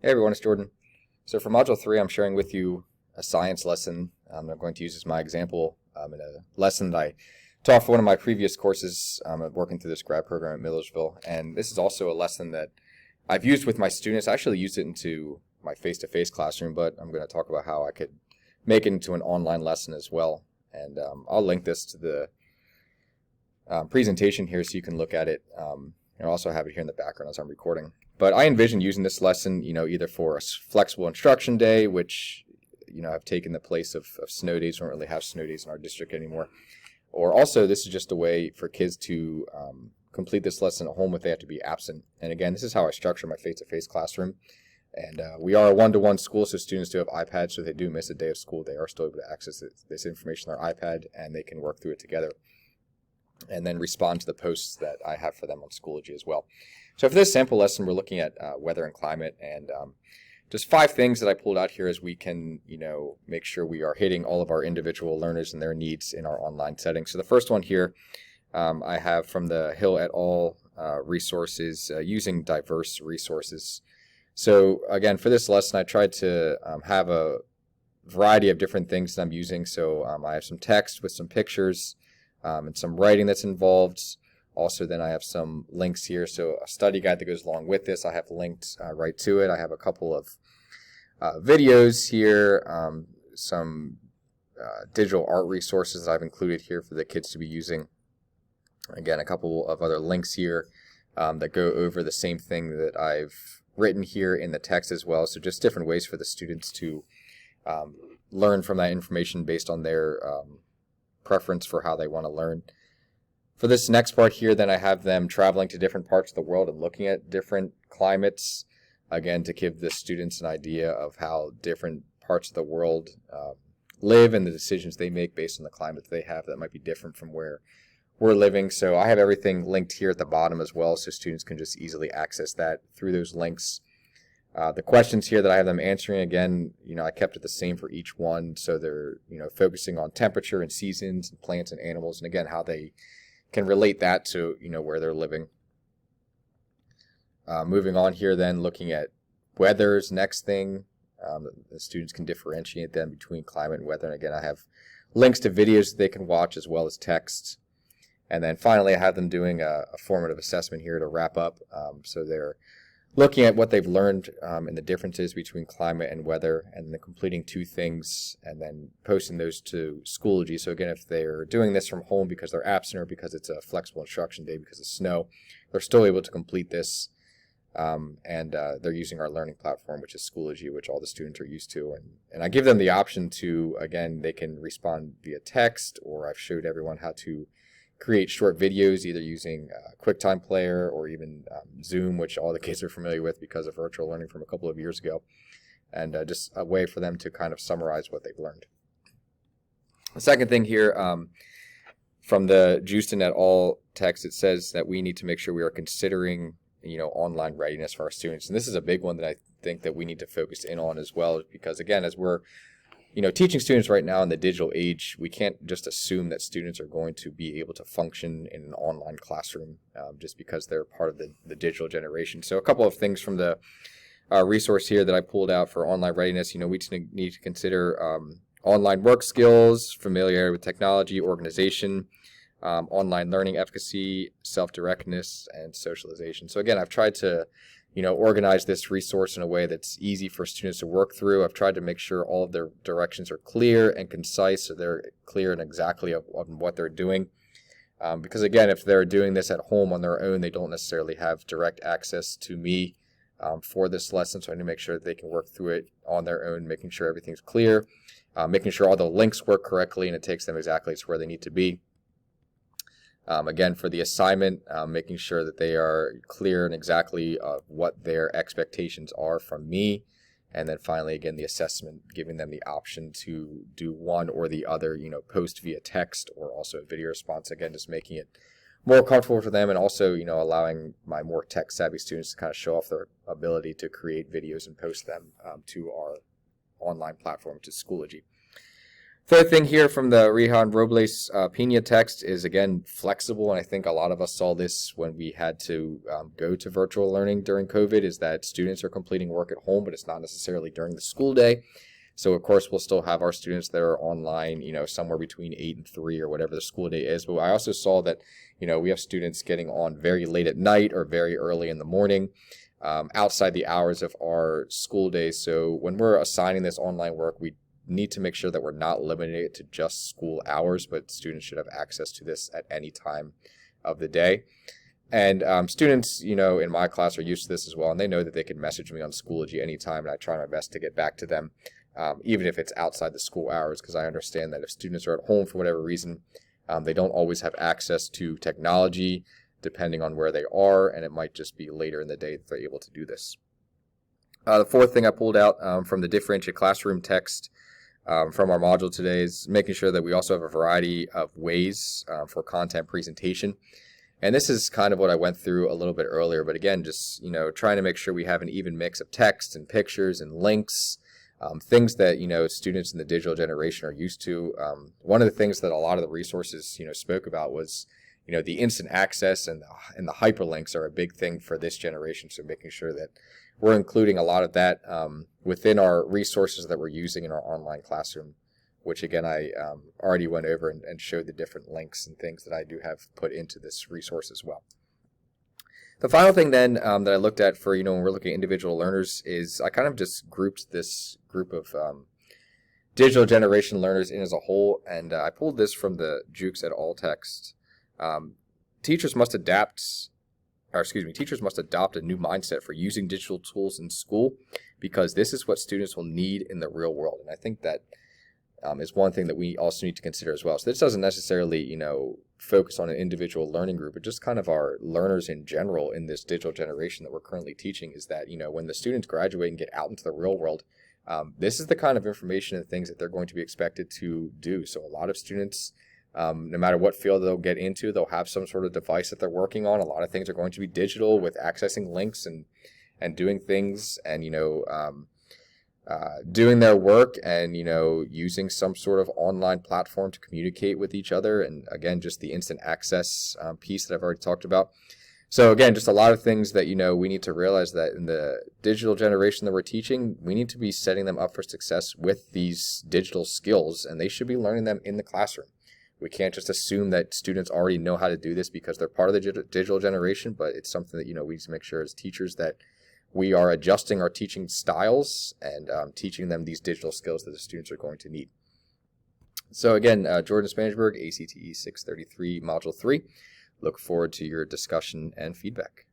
Hey everyone, it's Jordan. So for Module 3, I'm sharing with you a science lesson. I'm going to use as my example in a lesson that I taught for one of my previous courses working through this grad program at Millersville. And this is also a lesson that I've used with my students. I actually used it into my face-to-face classroom, but I'm going to talk about how I could make it into an online lesson as well. And I'll link this to the presentation here so you can look at it. And I'll also have it here in the background as I'm recording. But I envision using this lesson, either for a flexible instruction day, which, have taken the place of snow days. We don't really have snow days in our district anymore. Or also, this is just a way for kids to complete this lesson at home if they have to be absent. And again, this is how I structure my face-to-face classroom. And we are a one-to-one school, so students do have iPads, so if they do miss a day of school, they are still able to access this information on their iPad, and they can work through it together and then respond to the posts that I have for them on Schoology as well. So for this sample lesson, we're looking at weather and climate, and just 5 things that I pulled out here as we can, make sure we are hitting all of our individual learners and their needs in our online setting. So the first one here I have from the Hill et al. Resources, using diverse resources. So again, for this lesson, I tried to have a variety of different things that I'm using. So I have some text with some pictures, and some writing that's involved. Also, then I have some links here. So a study guide that goes along with this, I have linked right to it. I have a couple of videos here, some digital art resources that I've included here for the kids to be using. Again, a couple of other links here that go over the same thing that I've written here in the text as well. So just different ways for the students to learn from that information based on their preference for how they want to learn. For this next part here, then I have them traveling to different parts of the world and looking at different climates, again, to give the students an idea of how different parts of the world live and the decisions they make based on the climate they have that might be different from where we're living. So I have everything linked here at the bottom as well, so students can just easily access that through those links. The questions here that I have them answering, again, I kept it the same for each one. So they're, focusing on temperature and seasons and plants and animals, and again, how they can relate that to, where they're living. Moving on here then, looking at weather's next thing. The students can differentiate them between climate and weather. And again, I have links to videos that they can watch as well as text. And then finally, I have them doing a formative assessment here to wrap up. So they're looking at what they've learned and the differences between climate and weather, and then completing 2 things and then posting those to Schoology. So again, if they're doing this from home because they're absent or because it's a flexible instruction day because of snow, they're still able to complete this. And they're using our learning platform, which is Schoology, which all the students are used to. And I give them the option to, again, they can respond via text, or I've showed everyone how to create short videos, either using QuickTime Player or even Zoom, which all the kids are familiar with because of virtual learning from a couple of years ago, and just a way for them to kind of summarize what they've learned. The second thing here, from the Justin et al. Text, it says that we need to make sure we are considering, online readiness for our students. And this is a big one that I think that we need to focus in on as well, because again, as we're teaching students right now in the digital age, we can't just assume that students are going to be able to function in an online classroom just because they're part of the digital generation. So a couple of things from the resource here that I pulled out for online readiness. We need to consider online work skills, familiarity with technology, organization, online learning efficacy, self-directness, and socialization. So again, I've tried to organize this resource in a way that's easy for students to work through. I've tried to make sure all of their directions are clear and concise, so they're clear and exactly on what they're doing. Because again, if they're doing this at home on their own, they don't necessarily have direct access to me for this lesson, so I need to make sure that they can work through it on their own, making sure everything's clear, making sure all the links work correctly and it takes them exactly to where they need to be. Again, for the assignment, making sure that they are clear and exactly what their expectations are from me. And then finally, again, the assessment, giving them the option to do one or the other, post via text or also a video response. Again, just making it more comfortable for them, and also, allowing my more tech-savvy students to kind of show off their ability to create videos and post them to our online platform, to Schoology. Third thing here from the Rihan Robles Pena text is, again, flexible, and I think a lot of us saw this when we had to go to virtual learning during COVID, is that students are completing work at home, but it's not necessarily during the school day. So, of course, we'll still have our students that are online, somewhere between 8 and 3 or whatever the school day is. But I also saw that, we have students getting on very late at night or very early in the morning, outside the hours of our school days. So when we're assigning this online work, we need to make sure that we're not limiting it to just school hours, but students should have access to this at any time of the day. And students, in my class are used to this as well, and they know that they can message me on Schoology anytime, and I try my best to get back to them, even if it's outside the school hours, because I understand that if students are at home for whatever reason, they don't always have access to technology, depending on where they are, and it might just be later in the day that they're able to do this. The fourth thing I pulled out from the differentiated classroom text from our module today is making sure that we also have a variety of ways for content presentation. And this is kind of what I went through a little bit earlier, but again, just, trying to make sure we have an even mix of text and pictures and links, things that, students in the digital generation are used to. One of the things that a lot of the resources, spoke about was, the instant access and the hyperlinks are a big thing for this generation. So making sure that we're including a lot of that within our resources that we're using in our online classroom, which again, I already went over and showed the different links and things that I do have put into this resource as well. The final thing then that I looked at for, when we're looking at individual learners is I kind of just grouped this group of digital generation learners in as a whole, and I pulled this from the Jukes et al. Text. Teachers must adopt a new mindset for using digital tools in school, because this is what students will need in the real world. And I think that is one thing that we also need to consider as well. So this doesn't necessarily, focus on an individual learning group, but just kind of our learners in general in this digital generation that we're currently teaching, is that, when the students graduate and get out into the real world, this is the kind of information and things that they're going to be expected to do. So a lot of students, no matter what field they'll get into, they'll have some sort of device that they're working on. A lot of things are going to be digital, with accessing links and doing things, and doing their work, and using some sort of online platform to communicate with each other. And again, just the instant access piece that I've already talked about. So again, just a lot of things that we need to realize that in the digital generation that we're teaching, we need to be setting them up for success with these digital skills, and they should be learning them in the classroom. We can't just assume that students already know how to do this because they're part of the digital generation, but it's something that, we need to make sure as teachers that we are adjusting our teaching styles and teaching them these digital skills that the students are going to need. So again, Jordan Spangenburg, ACTE 633, Module 3. Look forward to your discussion and feedback.